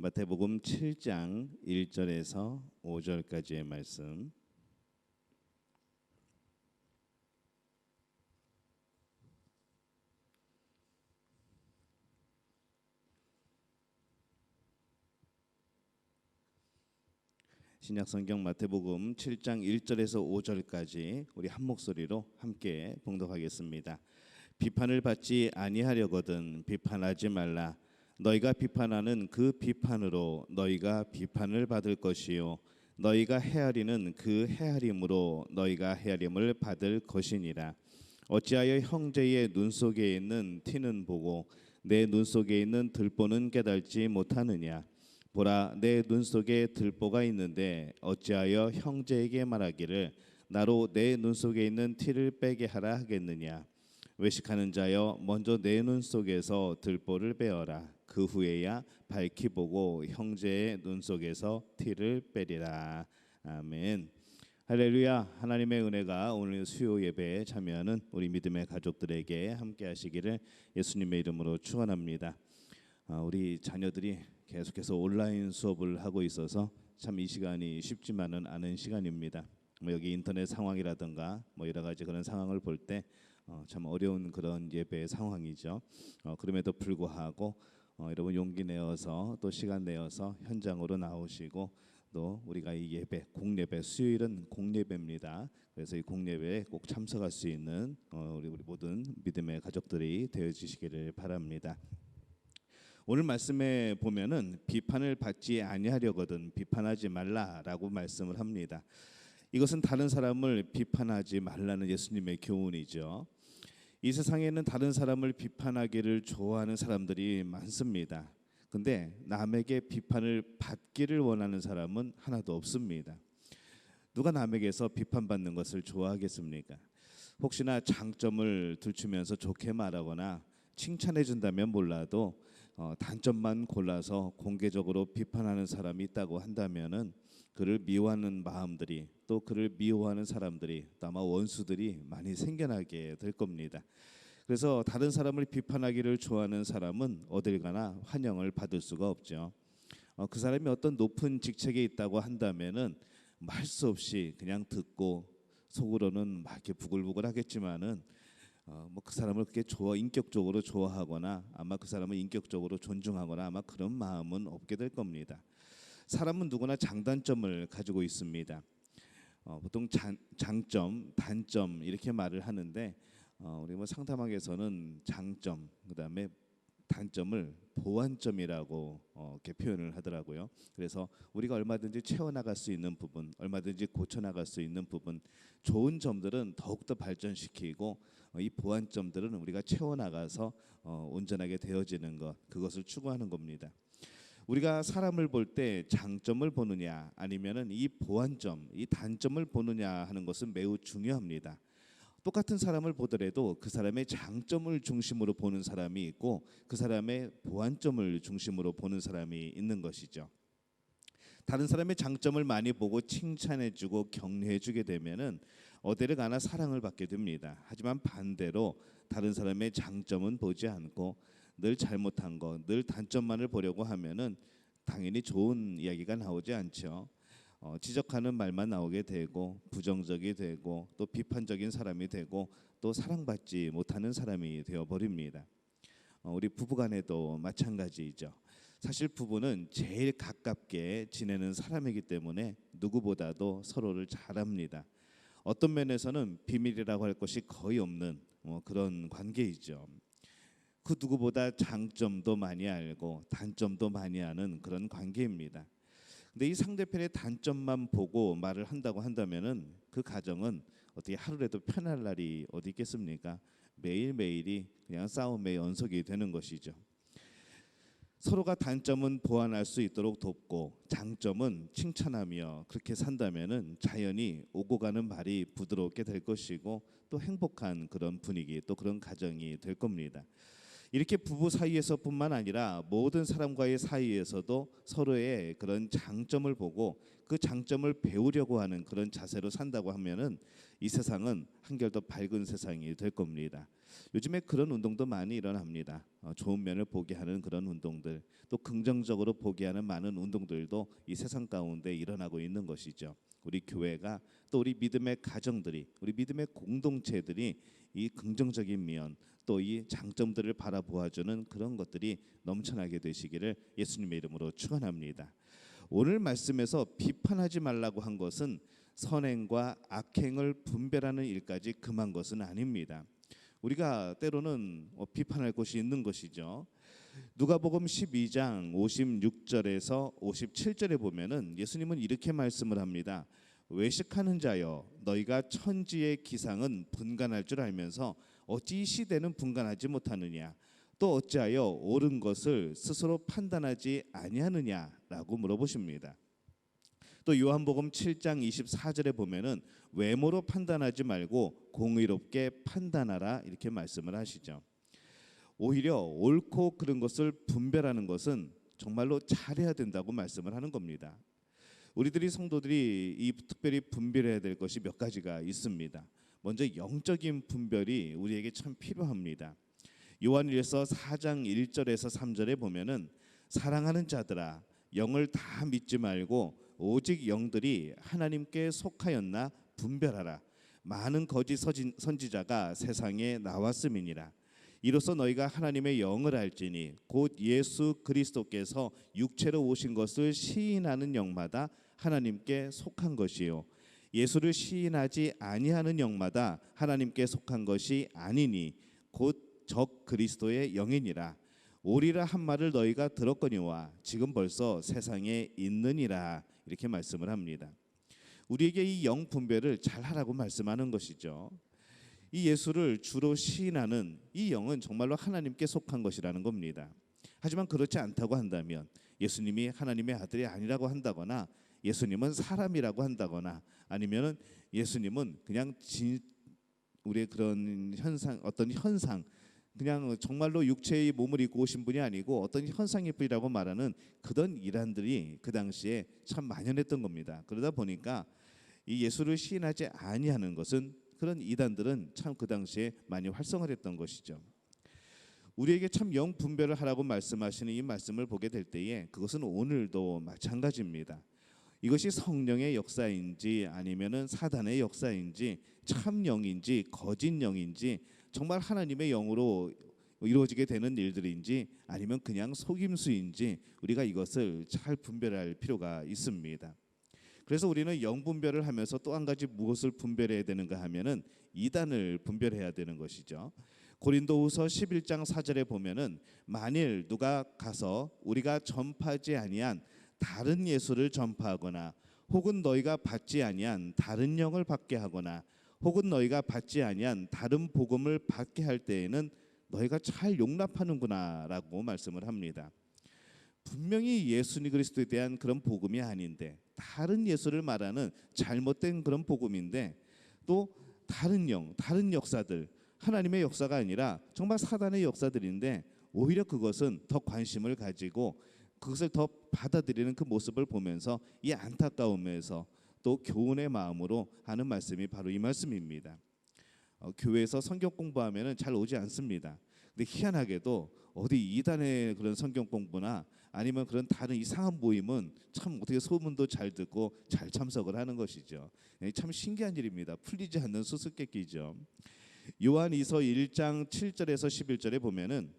마태복음 7장 1절에서 5절까지의 말씀. 신약성경 마태복음 7장 1절에서 5절까지 우리 한 목소리로 함께 봉독하겠습니다. 비판을 받지 아니하려거든 비판하지 말라. 너희가 비판하는 그 비판으로 너희가 비판을 받을 것이요 너희가 헤아리는 그 헤아림으로 너희가 헤아림을 받을 것이니라. 어찌하여 형제의 눈 속에 있는 티는 보고 내 눈 속에 있는 들보는 깨달지 못하느냐. 보라, 내 눈 속에 들보가 있는데 어찌하여 형제에게 말하기를 나로 내 눈 속에 있는 티를 빼게 하라 하겠느냐. 외식하는 자여, 먼저 내 눈 속에서 들보를 빼어라. 그 후에야 밝히 보고 형제의 눈 속에서 티를 빼리라. 아멘. 할렐루야. 하나님의 은혜가 오늘 수요 예배에 참여하는 우리 믿음의 가족들에게 함께 하시기를 예수님의 이름으로 축원합니다. 우리 자녀들이 계속해서 온라인 수업을 하고 있어서 참 이 시간이 쉽지만은 않은 시간입니다. 여기 인터넷 상황이라든가 여러 가지 그런 상황을 볼 때 참 어려운 그런 예배 상황이죠. 그럼에도 불구하고 여러분 용기 내어서 또 시간 내어서 현장으로 나오시고 또 우리가 이 예배 공예배 수요일은 공예배입니다. 그래서 이 공예배에 꼭 참석할 수 있는 우리 모든 믿음의 가족들이 되어 주시기를 바랍니다. 오늘 말씀에 보면은 비판을 받지 아니하려거든 비판하지 말라라고 말씀을 합니다. 이것은 다른 사람을 비판하지 말라는 예수님의 교훈이죠. 이 세상에는 다른 사람을 비판하기를 좋아하는 사람들이 많습니다. 근데 남에게 비판을 받기를 원하는 사람은 하나도 없습니다. 누가 남에게서 비판받는 것을 좋아하겠습니까? 혹시나 장점을 들추면서 좋게 말하거나 칭찬해 준다면 몰라도 단점만 골라서 공개적으로 비판하는 사람이 있다고 한다면은 그를 미워하는 마음들이 또 그를 미워하는 사람들이 또 아마 원수들이 많이 생겨나게 될 겁니다. 그래서 다른 사람을 비판하기를 좋아하는 사람은 어딜 가나 환영을 받을 수가 없죠. 그 사람이 어떤 높은 직책에 있다고 한다면은 할 수 없이 그냥 듣고 속으로는 막 이렇게 부글부글 하겠지만은 그 사람을 그렇게 인격적으로 좋아하거나 아마 그 사람을 인격적으로 존중하거나 아마 그런 마음은 없게 될 겁니다. 사람은 누구나 장단점을 가지고 있습니다. 보통 장점, 단점 이렇게 말을 하는데 우리 상담학에서는 장점, 그다음에 단점을 보완점이라고 이렇게 표현을 하더라고요. 그래서 우리가 얼마든지 채워나갈 수 있는 부분, 얼마든지 고쳐나갈 수 있는 부분, 좋은 점들은 더욱더 발전시키고 이 보완점들은 우리가 채워나가서 온전하게 되어지는 것, 그것을 추구하는 겁니다. 우리가 사람을 볼 때 장점을 보느냐 아니면은 이 보완점, 이 단점을 보느냐 하는 것은 매우 중요합니다. 똑같은 사람을 보더라도 그 사람의 장점을 중심으로 보는 사람이 있고 그 사람의 보완점을 중심으로 보는 사람이 있는 것이죠. 다른 사람의 장점을 많이 보고 칭찬해주고 격려해주게 되면은 어디를 가나 사랑을 받게 됩니다. 하지만 반대로 다른 사람의 장점은 보지 않고 늘 잘못한 것, 늘 단점만을 보려고 하면은 당연히 좋은 이야기가 나오지 않죠. 지적하는 말만 나오게 되고 부정적이 되고 또 비판적인 사람이 되고 또 사랑받지 못하는 사람이 되어버립니다. 우리 부부간에도 마찬가지이죠. 사실 부부는 제일 가깝게 지내는 사람이기 때문에 누구보다도 서로를 잘 압니다. 어떤 면에서는 비밀이라고 할 것이 거의 없는 그런 관계이죠. 그 누구보다 장점도 많이 알고 단점도 많이 아는 그런 관계입니다. 근데 이 상대편의 단점만 보고 말을 한다고 한다면은 그 가정은 어떻게 하루라도 편할 날이 어디 있겠습니까? 매일매일이 그냥 싸움의 연속이 되는 것이죠. 서로가 단점은 보완할 수 있도록 돕고 장점은 칭찬하며 그렇게 산다면은 자연히 오고 가는 말이 부드럽게 될 것이고 또 행복한 그런 분위기 또 그런 가정이 될 겁니다. 이렇게 부부 사이에서뿐만 아니라 모든 사람과의 사이에서도 서로의 그런 장점을 보고 그 장점을 배우려고 하는 그런 자세로 산다고 하면은 이 세상은 한결 더 밝은 세상이 될 겁니다. 요즘에 그런 운동도 많이 일어납니다. 좋은 면을 보게 하는 그런 운동들, 또 긍정적으로 보게 하는 많은 운동들도 이 세상 가운데 일어나고 있는 것이죠. 우리 교회가 또 우리 믿음의 가정들이, 우리 믿음의 공동체들이 이 긍정적인 면, 또 이 장점들을 바라보아주는 그런 것들이 넘쳐나게 되시기를 예수님의 이름으로 축원합니다. 오늘 말씀에서 비판하지 말라고 한 것은 선행과 악행을 분별하는 일까지 금한 것은 아닙니다. 우리가 때로는 비판할 것이 있는 것이죠. 누가복음 12장 56절에서 57절에 보면은 예수님은 이렇게 말씀을 합니다. 외식하는 자여, 너희가 천지의 기상은 분간할 줄 알면서 어찌 이 시대는 분간하지 못하느냐? 또 어찌하여 옳은 것을 스스로 판단하지 아니하느냐라고 물어보십니다. 또 요한복음 7장 24절에 보면은 외모로 판단하지 말고 공의롭게 판단하라 이렇게 말씀을 하시죠. 오히려 옳고 그른 것을 분별하는 것은 정말로 잘해야 된다고 말씀을 하는 겁니다. 우리들이 성도들이 이 특별히 분별해야 될 것이 몇 가지가 있습니다. 먼저 영적인 분별이 우리에게 참 필요합니다. 요한일서 4장 1절에서 3절에 보면은 사랑하는 자들아 영을 다 믿지 말고 오직 영들이 하나님께 속하였나 분별하라. 많은 거짓 선지자가 세상에 나왔음이니라. 이로써 너희가 하나님의 영을 알지니 곧 예수 그리스도께서 육체로 오신 것을 시인하는 영마다 하나님께 속한 것이요 예수를 시인하지 아니하는 영마다 하나님께 속한 것이 아니니 곧 적 그리스도의 영이니라. 오리라 한 말을 너희가 들었거니와 지금 벌써 세상에 있느니라 이렇게 말씀을 합니다. 우리에게 이 영 분별을 잘 하라고 말씀하는 것이죠. 이 예수를 주로 시인하는 이 영은 정말로 하나님께 속한 것이라는 겁니다. 하지만 그렇지 않다고 한다면 예수님이 하나님의 아들이 아니라고 한다거나 예수님은 사람이라고 한다거나 아니면은 예수님은 그냥 우리의 그런 어떤 현상 그냥 정말로 육체의 몸을 입고 오신 분이 아니고 어떤 현상일 뿐이라고 말하는 그런 이단들이 그 당시에 참 만연했던 겁니다. 그러다 보니까 이 예수를 시인하지 아니하는 것은 그런 이단들은 참 그 당시에 많이 활성화됐던 것이죠. 우리에게 참 영 분별을 하라고 말씀하시는 이 말씀을 보게 될 때에 그것은 오늘도 마찬가지입니다. 이것이 성령의 역사인지 아니면은 사단의 역사인지 참 영인지 거짓 영인지 정말 하나님의 영으로 이루어지게 되는 일들인지 아니면 그냥 속임수인지 우리가 이것을 잘 분별할 필요가 있습니다. 그래서 우리는 영 분별을 하면서 또 한 가지 무엇을 분별해야 되는가 하면은 이단을 분별해야 되는 것이죠. 고린도후서 11장 4절에 보면은 만일 누가 가서 우리가 전파하지 아니한 다른 예수를 전파하거나 혹은 너희가 받지 아니한 다른 영을 받게 하거나 혹은 너희가 받지 아니한 다른 복음을 받게 할 때에는 너희가 잘 용납하는구나라고 말씀을 합니다. 분명히 예수 그리스도에 대한 그런 복음이 아닌데 다른 예수를 말하는 잘못된 그런 복음인데 또 다른 영, 다른 역사들 하나님의 역사가 아니라 정말 사단의 역사들인데 오히려 그것은 더 관심을 가지고 그것을 더 받아들이는 그 모습을 보면서 이 안타까움에서 또 교훈의 마음으로 하는 말씀이 바로 이 말씀입니다. 교회에서 성경 공부하면은 잘 오지 않습니다. 근데 희한하게도 어디 이단의 그런 성경 공부나 아니면 그런 다른 이상한 모임은 참 어떻게 소문도 잘 듣고 잘 참석을 하는 것이죠. 참 신기한 일입니다. 풀리지 않는 수수께끼죠. 요한이서 1장 7절에서 11절에 보면은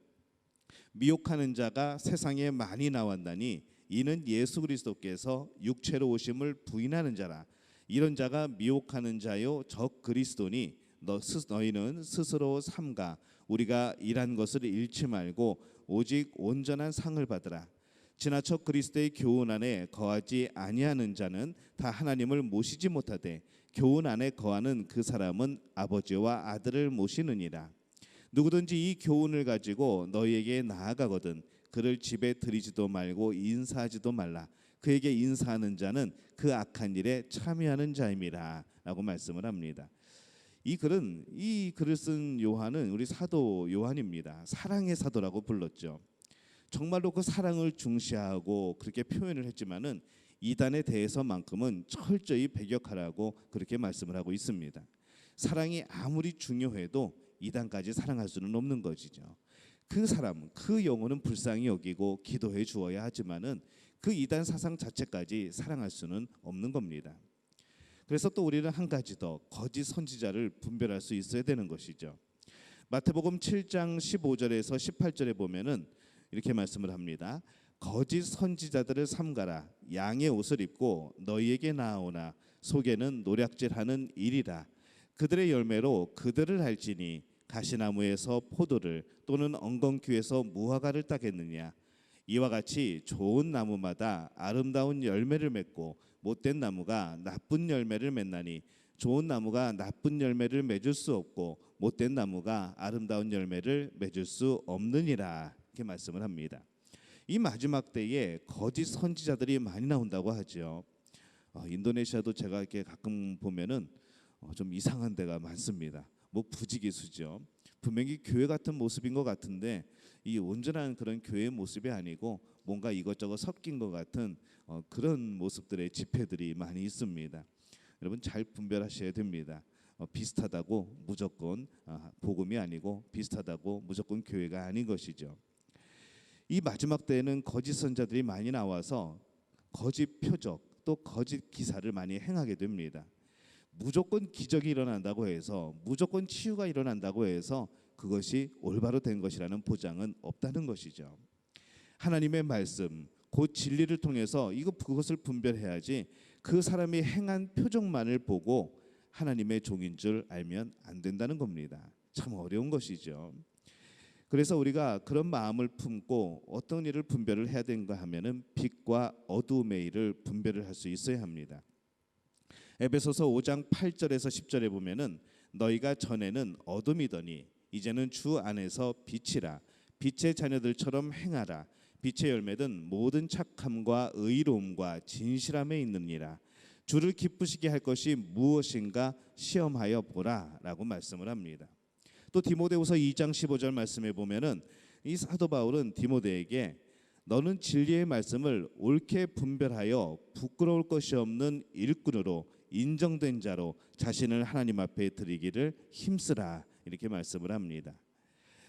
미혹하는 자가 세상에 많이 나왔나니 이는 예수 그리스도께서 육체로 오심을 부인하는 자라. 이런 자가 미혹하는 자요 적 그리스도니 너희는 스스로 삼가 우리가 일한 것을 잃지 말고 오직 온전한 상을 받으라. 지나쳐 그리스도의 교훈 안에 거하지 아니하는 자는 다 하나님을 모시지 못하되 교훈 안에 거하는 그 사람은 아버지와 아들을 모시느니라. 누구든지 이 교훈을 가지고 너희에게 나아가거든 그를 집에 들이지도 말고 인사하지도 말라. 그에게 인사하는 자는 그 악한 일에 참여하는 자임이라 라고 말씀을 합니다. 이 글을 쓴 요한은 우리 사도 요한입니다. 사랑의 사도라고 불렀죠. 정말로 그 사랑을 중시하고 그렇게 표현을 했지만은 이단에 대해서만큼은 철저히 배격하라고 그렇게 말씀을 하고 있습니다. 사랑이 아무리 중요해도 이단까지 사랑할 수는 없는 것이죠. 그 사람, 그 영혼은 불쌍히 여기고 기도해 주어야 하지만은 그 이단 사상 자체까지 사랑할 수는 없는 겁니다. 그래서 또 우리는 한 가지 더 거짓 선지자를 분별할 수 있어야 되는 것이죠. 마태복음 7장 15절에서 18절에 보면은 이렇게 말씀을 합니다. 거짓 선지자들을 삼가라. 양의 옷을 입고 너희에게 나아오나 속에는 노략질하는 일이라. 그들의 열매로 그들을 알지니 가시나무에서 포도를 또는 엉겅퀴에서 무화과를 따겠느냐. 이와 같이 좋은 나무마다 아름다운 열매를 맺고 못된 나무가 나쁜 열매를 맺나니 좋은 나무가 나쁜 열매를 맺을 수 없고 못된 나무가 아름다운 열매를 맺을 수 없느니라. 이렇게 말씀을 합니다. 이 마지막 때에 거짓 선지자들이 많이 나온다고 하죠. 인도네시아도 제가 이렇게 가끔 보면은 좀 이상한 데가 많습니다. 뭐 부지기수죠. 분명히 교회 같은 모습인 것 같은데 이 온전한 그런 교회의 모습이 아니고 뭔가 이것저것 섞인 것 같은 그런 모습들의 집회들이 많이 있습니다. 여러분 잘 분별하셔야 됩니다. 비슷하다고 무조건 복음이 아니고 비슷하다고 무조건 교회가 아닌 것이죠. 이 마지막 때에는 거짓 선자들이 많이 나와서 거짓 표적 또 거짓 기사를 많이 행하게 됩니다. 무조건 기적이 일어난다고 해서 무조건 치유가 일어난다고 해서 그것이 올바로 된 것이라는 보장은 없다는 것이죠. 하나님의 말씀 곧 진리를 통해서 그것을 분별해야지 그 사람이 행한 표적만을 보고 하나님의 종인 줄 알면 안 된다는 겁니다. 참 어려운 것이죠. 그래서 우리가 그런 마음을 품고 어떤 일을 분별을 해야 되는가 하면은 빛과 어두움의 일을 분별을 할 수 있어야 합니다. 에베소서 5장 8절에서 10절에 보면은 너희가 전에는 어둠이더니 이제는 주 안에서 빛이라. 빛의 자녀들처럼 행하라. 빛의 열매는 모든 착함과 의로움과 진실함에 있느니라. 주를 기쁘시게 할 것이 무엇인가 시험하여 보라라고 말씀을 합니다. 또 디모데후서 2장 15절 말씀에 보면은 이 사도 바울은 디모데에게 너는 진리의 말씀을 옳게 분별하여 부끄러울 것이 없는 일꾼으로 인정된 자로 자신을 하나님 앞에 드리기를 힘쓰라 이렇게 말씀을 합니다.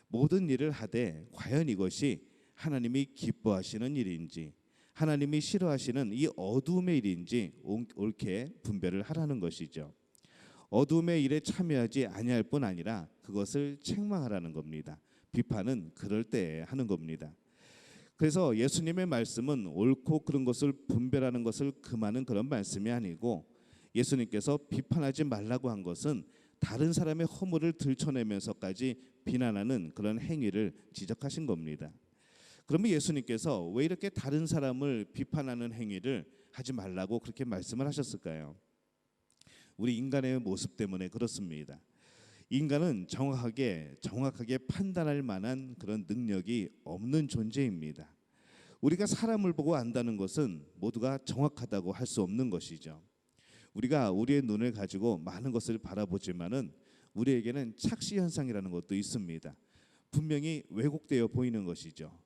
모든 일을 하되 과연 이것이 하나님이 기뻐하시는 일인지 하나님이 싫어하시는 이 어두움의 일인지 옳게 분별을 하라는 것이죠. 어두움의 일에 참여하지 아니할 뿐 아니라 그것을 책망하라는 겁니다. 비판은 그럴 때 하는 겁니다. 그래서 예수님의 말씀은 옳고 그른 것을 분별하는 것을 금하는 그런 말씀이 아니고 예수님께서 비판하지 말라고 한 것은 다른 사람의 허물을 들춰내면서까지 비난하는 그런 행위를 지적하신 겁니다. 그러면 예수님께서 왜 이렇게 다른 사람을 비판하는 행위를 하지 말라고 그렇게 말씀을 하셨을까요? 우리 인간의 모습 때문에 그렇습니다. 인간은 정확하게 판단할 만한 그런 능력이 없는 존재입니다. 우리가 사람을 보고 안다는 것은 모두가 정확하다고 할 수 없는 것이죠. 우리가 우리의 눈을 가지고 많은 것을 바라보지만은 우리에게는 착시 현상이라는 것도 있습니다. 분명히 왜곡되어 보이는 것이죠.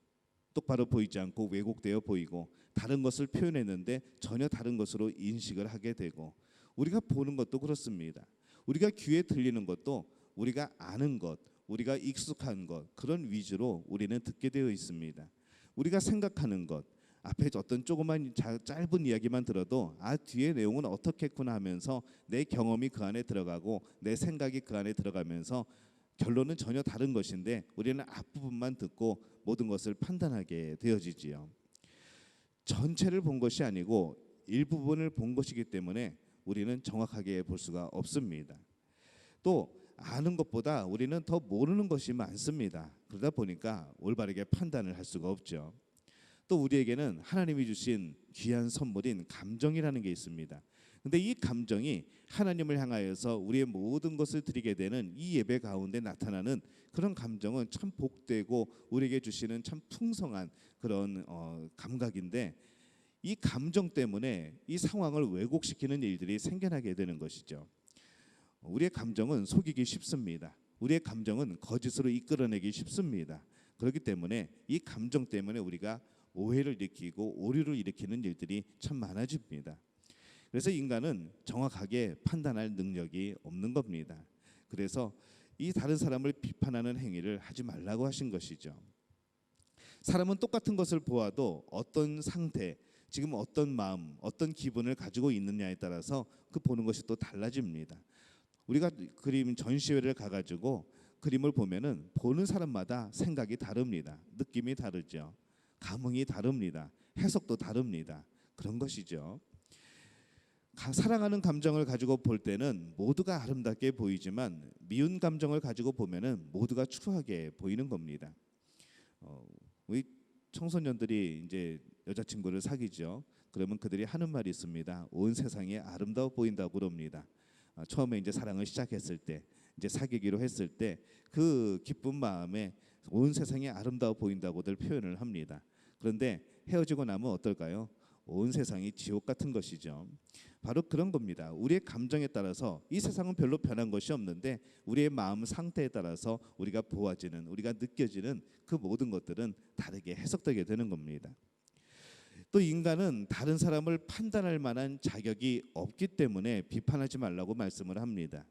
똑바로 보이지 않고 왜곡되어 보이고 다른 것을 표현했는데 전혀 다른 것으로 인식을 하게 되고 우리가 보는 것도 그렇습니다. 우리가 귀에 들리는 것도 우리가 아는 것, 우리가 익숙한 것 그런 위주로 우리는 듣게 되어 있습니다. 우리가 생각하는 것 앞에 어떤 조그만 짧은 이야기만 들어도 뒤에 내용은 어떻겠구나 하면서 내 경험이 그 안에 들어가고 내 생각이 그 안에 들어가면서 결론은 전혀 다른 것인데 우리는 앞부분만 듣고 모든 것을 판단하게 되어지지요. 전체를 본 것이 아니고 일부분을 본 것이기 때문에 우리는 정확하게 볼 수가 없습니다. 또 아는 것보다 우리는 더 모르는 것이 많습니다. 그러다 보니까 올바르게 판단을 할 수가 없죠. 또 우리에게는 하나님이 주신 귀한 선물인 감정이라는 게 있습니다. 근데 이 감정이 하나님을 향하여서 우리의 모든 것을 드리게 되는 이 예배 가운데 나타나는 그런 감정은 참 복되고 우리에게 주시는 참 풍성한 그런 감각인데 이 감정 때문에 이 상황을 왜곡시키는 일들이 생겨나게 되는 것이죠. 우리의 감정은 속이기 쉽습니다. 우리의 감정은 거짓으로 이끌어내기 쉽습니다. 그렇기 때문에 이 감정 때문에 우리가 오해를 일으키고 오류를 일으키는 일들이 참 많아집니다. 그래서 인간은 정확하게 판단할 능력이 없는 겁니다. 그래서 이 다른 사람을 비판하는 행위를 하지 말라고 하신 것이죠. 사람은 똑같은 것을 보아도 어떤 상태, 지금 어떤 마음, 어떤 기분을 가지고 있느냐에 따라서 그 보는 것이 또 달라집니다. 우리가 그림 전시회를 가가지고 그림을 보면은 보는 사람마다 생각이 다릅니다. 느낌이 다르죠. 감흥이 다릅니다. 해석도 다릅니다. 그런 것이죠. 사랑하는 감정을 가지고 볼 때는 모두가 아름답게 보이지만 미운 감정을 가지고 보면은 모두가 추하게 보이는 겁니다. 우리 청소년들이 이제 여자친구를 사귀죠. 그러면 그들이 하는 말이 있습니다. 온 세상이 아름다워 보인다고 그럽니다. 처음에 이제 사랑을 시작했을 때, 이제 사귀기로 했을 때 그 기쁜 마음에 온 세상이 아름다워 보인다고들 표현을 합니다. 그런데 헤어지고 나면 어떨까요? 온 세상이 지옥 같은 것이죠. 바로 그런 겁니다. 우리의 감정에 따라서 이 세상은 별로 변한 것이 없는데 우리의 마음 상태에 따라서 우리가 보아지는, 우리가 느껴지는 그 모든 것들은 다르게 해석되게 되는 겁니다. 또 인간은 다른 사람을 판단할 만한 자격이 없기 때문에 비판하지 말라고 말씀을 합니다.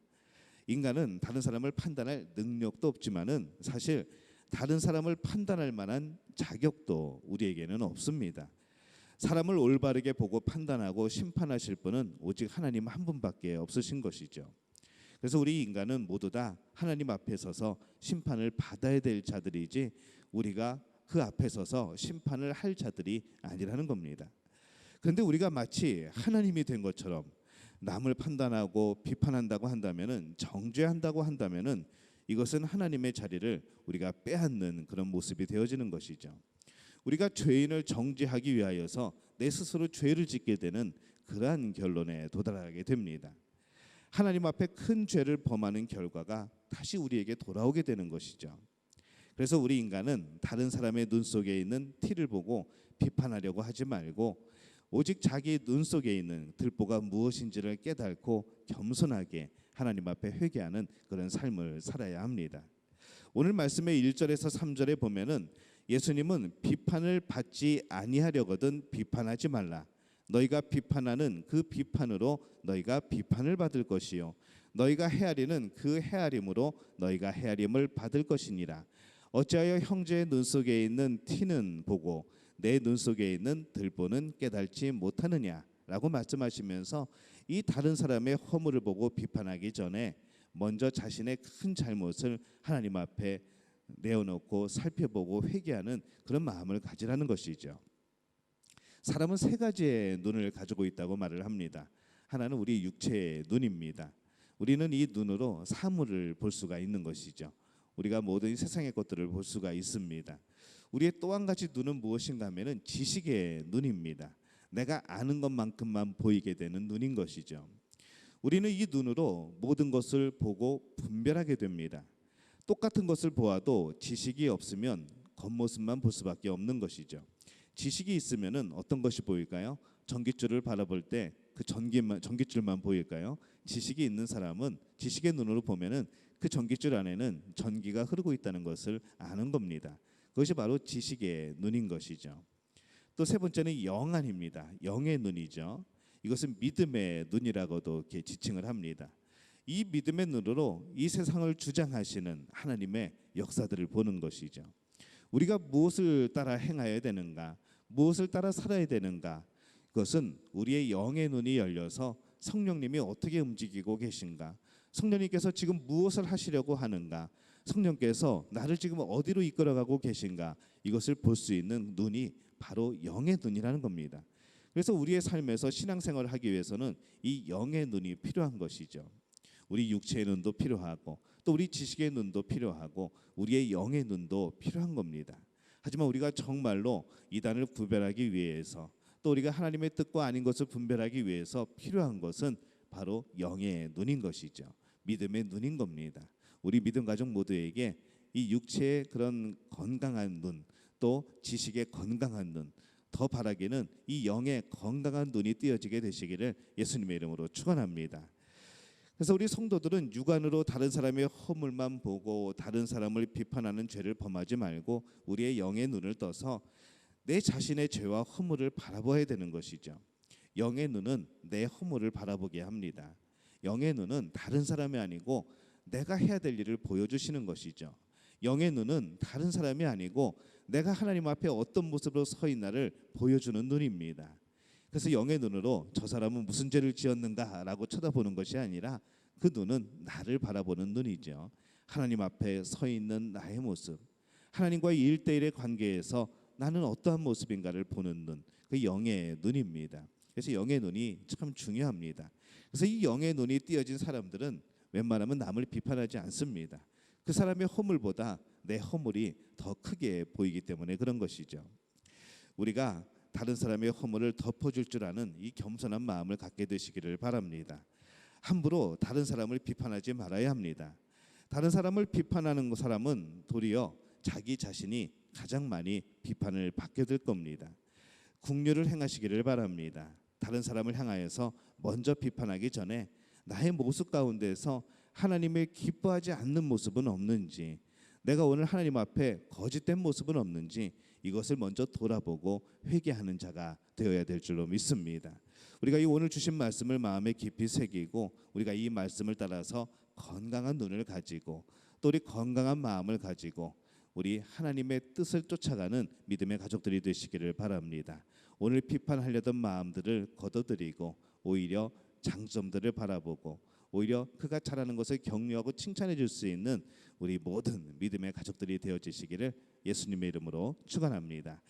인간은 다른 사람을 판단할 능력도 없지만은 사실 다른 사람을 판단할 만한 자격도 우리에게는 없습니다. 사람을 올바르게 보고 판단하고 심판하실 분은 오직 하나님 한 분밖에 없으신 것이죠. 그래서 우리 인간은 모두 다 하나님 앞에 서서 심판을 받아야 될 자들이지 우리가 그 앞에 서서 심판을 할 자들이 아니라는 겁니다. 그런데 우리가 마치 하나님이 된 것처럼 남을 판단하고 비판한다고 한다면은, 정죄한다고 한다면은 이것은 하나님의 자리를 우리가 빼앗는 그런 모습이 되어지는 것이죠. 우리가 죄인을 정죄하기 위하여서 내 스스로 죄를 짓게 되는 그러한 결론에 도달하게 됩니다. 하나님 앞에 큰 죄를 범하는 결과가 다시 우리에게 돌아오게 되는 것이죠. 그래서 우리 인간은 다른 사람의 눈 속에 있는 티를 보고 비판하려고 하지 말고 오직 자기 눈 속에 있는 들보가 무엇인지를 깨닫고 겸손하게 하나님 앞에 회개하는 그런 삶을 살아야 합니다. 오늘 말씀의 1절에서 3절에 보면은 예수님은 비판을 받지 아니하려거든 비판하지 말라. 너희가 비판하는 그 비판으로 너희가 비판을 받을 것이요 너희가 헤아리는 그 헤아림으로 너희가 헤아림을 받을 것이니라. 어찌하여 형제의 눈 속에 있는 티는 보고 내 눈 속에 있는 들보는 깨달지 못하느냐라고 말씀하시면서 이 다른 사람의 허물을 보고 비판하기 전에 먼저 자신의 큰 잘못을 하나님 앞에 내어놓고 살펴보고 회개하는 그런 마음을 가지라는 것이죠. 사람은 세 가지의 눈을 가지고 있다고 말을 합니다. 하나는 우리 육체의 눈입니다. 우리는 이 눈으로 사물을 볼 수가 있는 것이죠. 우리가 모든 세상의 것들을 볼 수가 있습니다. 우리의 또 한 가지 눈은 무엇인가 하면은 지식의 눈입니다. 내가 아는 것만큼만 보이게 되는 눈인 것이죠. 우리는 이 눈으로 모든 것을 보고 분별하게 됩니다. 똑같은 것을 보아도 지식이 없으면 겉모습만 볼 수밖에 없는 것이죠. 지식이 있으면은 어떤 것이 보일까요? 전깃줄을 바라볼 때 그 전깃줄만 보일까요? 지식이 있는 사람은 지식의 눈으로 보면은 그 전깃줄 안에는 전기가 흐르고 있다는 것을 아는 겁니다. 그것이 바로 지식의 눈인 것이죠. 또 세 번째는 영안입니다. 영의 눈이죠. 이것은 믿음의 눈이라고도 이렇게 지칭을 합니다. 이 믿음의 눈으로 이 세상을 주장하시는 하나님의 역사들을 보는 것이죠. 우리가 무엇을 따라 행하여야 되는가, 무엇을 따라 살아야 되는가, 그것은 우리의 영의 눈이 열려서 성령님이 어떻게 움직이고 계신가, 성령님께서 지금 무엇을 하시려고 하는가, 성령께서 나를 지금 어디로 이끌어가고 계신가, 이것을 볼 수 있는 눈이 바로 영의 눈이라는 겁니다. 그래서 우리의 삶에서 신앙생활을 하기 위해서는 이 영의 눈이 필요한 것이죠. 우리 육체의 눈도 필요하고 또 우리 지식의 눈도 필요하고 우리의 영의 눈도 필요한 겁니다. 하지만 우리가 정말로 이단을 구별하기 위해서 또 우리가 하나님의 뜻과 아닌 것을 분별하기 위해서 필요한 것은 바로 영의 눈인 것이죠. 믿음의 눈인 겁니다. 우리 믿음 가족 모두에게 이 육체의 그런 건강한 눈, 또 지식의 건강한 눈, 더 바라기는 이 영의 건강한 눈이 띄어지게 되시기를 예수님의 이름으로 축원합니다. 그래서 우리 성도들은 육안으로 다른 사람의 허물만 보고 다른 사람을 비판하는 죄를 범하지 말고 우리의 영의 눈을 떠서 내 자신의 죄와 허물을 바라봐야 되는 것이죠. 영의 눈은 내 허물을 바라보게 합니다. 영의 눈은 다른 사람이 아니고 내가 해야 될 일을 보여주시는 것이죠. 영의 눈은 다른 사람이 아니고 내가 하나님 앞에 어떤 모습으로 서 있나를 보여주는 눈입니다. 그래서 영의 눈으로 저 사람은 무슨 죄를 지었는가라고 쳐다보는 것이 아니라 그 눈은 나를 바라보는 눈이죠. 하나님 앞에 서 있는 나의 모습, 하나님과의 일대일의 관계에서 나는 어떠한 모습인가를 보는 눈, 그 영의 눈입니다. 그래서 영의 눈이 참 중요합니다. 그래서 이 영의 눈이 띄어진 사람들은 웬만하면 남을 비판하지 않습니다. 그 사람의 허물보다 내 허물이 더 크게 보이기 때문에 그런 것이죠. 우리가 다른 사람의 허물을 덮어줄 줄 아는 이 겸손한 마음을 갖게 되시기를 바랍니다. 함부로 다른 사람을 비판하지 말아야 합니다. 다른 사람을 비판하는 사람은 도리어 자기 자신이 가장 많이 비판을 받게 될 겁니다. 긍휼을 행하시기를 바랍니다. 다른 사람을 향하여서 먼저 비판하기 전에 나의 모습 가운데서 하나님을 기뻐하지 않는 모습은 없는지, 내가 오늘 하나님 앞에 거짓된 모습은 없는지 이것을 먼저 돌아보고 회개하는 자가 되어야 될 줄로 믿습니다. 우리가 이 오늘 주신 말씀을 마음에 깊이 새기고 우리가 이 말씀을 따라서 건강한 눈을 가지고 또 우리 건강한 마음을 가지고 우리 하나님의 뜻을 쫓아가는 믿음의 가족들이 되시기를 바랍니다. 오늘 비판하려던 마음들을 걷어들이고 오히려 장점들을 바라보고 오히려 그가 잘하는 것을 격려하고 칭찬해 줄 수 있는 우리 모든 믿음의 가족들이 되어지시기를 예수님의 이름으로 축원합니다.